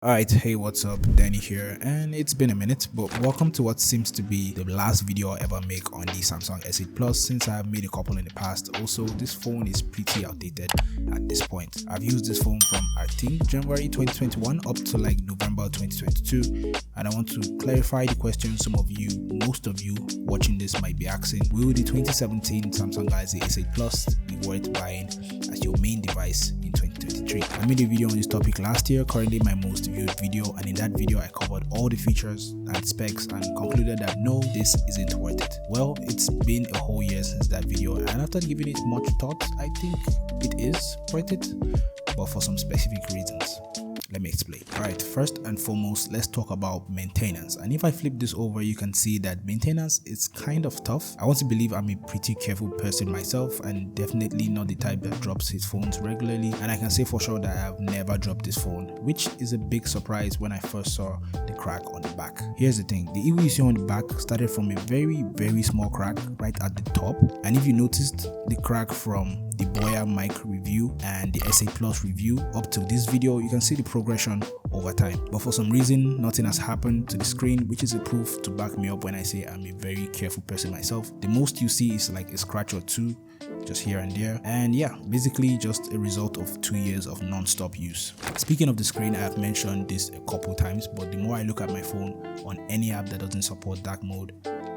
Alright, hey, what's up? Danny here, and it's been a minute, but welcome to what seems to be the last video I'll ever make on the Samsung S8 Plus since I've made a couple in the past. Also, this phone is pretty outdated at this point. I've used this phone from I think January 2021 up to like November 2022, and I want to clarify the question most of you watching this might be asking. Will the 2017 Samsung Galaxy S8 Plus be worth buying as your main device in 2023? I made a video on this topic last year, currently my most viewed video, and in that video I covered all the features and specs and concluded that no, this isn't worth it. Well, it's been a whole year since that video, and after giving it much thought, I think it is worth it, but for some specific reasons. Let me explain. Alright, first and foremost, let's talk about maintenance. And if I flip this over, you can see that maintenance is kind of tough. I want to believe I'm a pretty careful person myself and definitely not the type that drops his phones regularly. And I can say for sure that I have never dropped this phone, which is a big surprise when I first saw the crack on the back. Here's the thing, the EVO you see on the back started from a very small crack right at the top. And if you noticed the crack from the Boya mic review and the S8 Plus review up to this video, you can see the progression over time. But for some reason, nothing has happened to the screen, which is a proof to back me up when I say I'm a very careful person myself. The most you see is like a scratch or two, just here and there. And yeah, basically just a result of 2 years of non-stop use. Speaking of the screen, I have mentioned this a couple times, but the more I look at my phone on any app that doesn't support dark mode,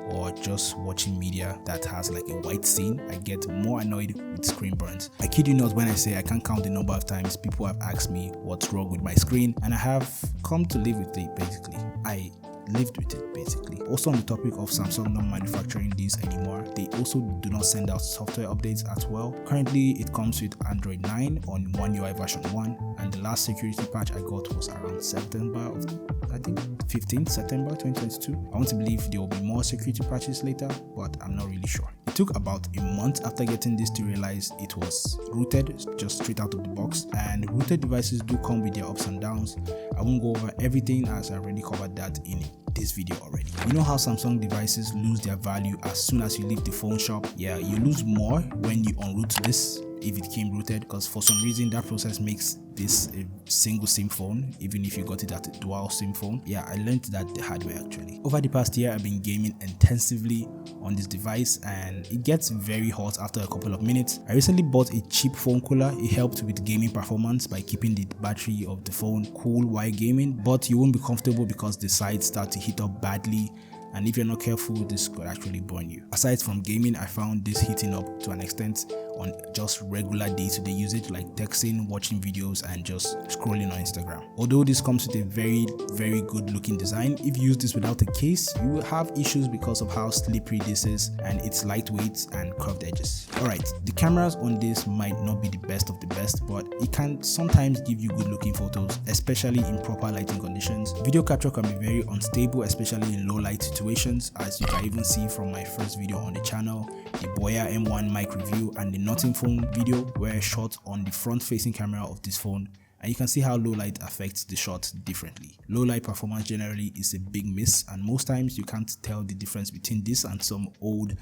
or just watching media that has like a white scene, I get more annoyed with screen burns. I kid you not when I say I can't count the number of times people have asked me what's wrong with my screen, and I have come to live with it basically. I lived with it basically. Also on the topic of Samsung not manufacturing these anymore, they also do not send out software updates as well. Currently it comes with Android 9 on One UI version 1, and the last security patch I got was around September of I think 15th September 2022. I want to believe there will be more security patches later, but I'm not really sure. It took about a month after getting this to realize it was rooted just straight out of the box, and rooted devices do come with their ups and downs. I won't go over everything as I already covered that in this video already. You know how Samsung devices lose their value as soon as you leave the phone shop? Yeah, you lose more when you unroot this if it came rooted, because for some reason that process makes this a single SIM phone even if you got it at a dual SIM phone. Yeah, I learned that the hard way actually. Over the past year I've been gaming intensively on this device and it gets very hot after a couple of minutes. I recently bought a cheap phone cooler. It helped with gaming performance by keeping the battery of the phone cool while gaming, but you won't be comfortable because the sides start to heat up badly, and if you're not careful, this could actually burn you. Aside from gaming, I found this heating up to an extent on just regular day-to-day usage like texting, watching videos, and just scrolling on Instagram. Although this comes with a very good looking design, if you use this without a case, you will have issues because of how slippery this is and its lightweight and curved edges. Alright, the cameras on this might not be the best of the best, but it can sometimes give you good looking photos, especially in proper lighting conditions. Video capture can be very unstable, especially in low light situations, as you can even see from my first video on the channel, the Boya M1 mic review and the Nothing phone video, where I shot on the front facing camera of this phone, and you can see how low light affects the shot differently. Low light performance generally is a big miss, and most times you can't tell the difference between this and some old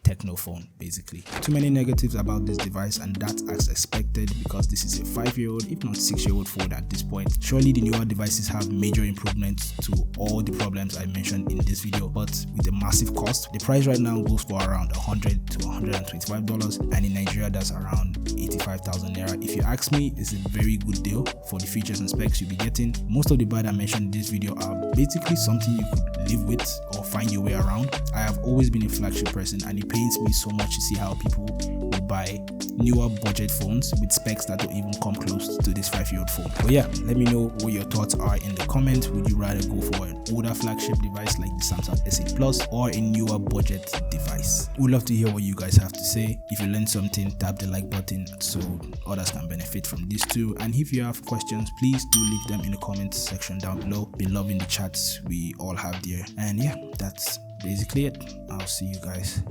techno phone basically. Too many negatives about this device, and that's as expected because this is a 5-year-old if not 6-year-old phone at this point. Surely the newer devices have major improvements to all the problems I mentioned in this video, but with a massive cost. The price right now goes for around $100 to $125, and in Nigeria that's around 85,000 naira. If you ask me, it's a very good deal for the features and specs you'll be getting. Most of the brands I mentioned in this video are basically something you could live with or find your way around. I have always been a flagship person, and it pains me so much to see how people will buy newer budget phones with specs that don't even come close to this 5-year-old phone. But yeah, let me know what your thoughts are in the comment. Would you rather go for an older flagship device like the Samsung S8 Plus or a newer budget device? Would love to hear what you guys have to say. If you learned something, tap the like button so others can benefit from this too. And if you have questions, please do leave them in the comment section down below. Been loving the chats we all have there. And yeah, that's basically it. I'll see you guys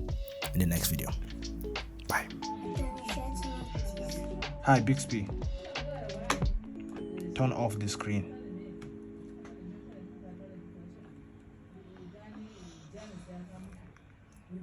in the next video. Bye. Hi Bixby, turn off the screen.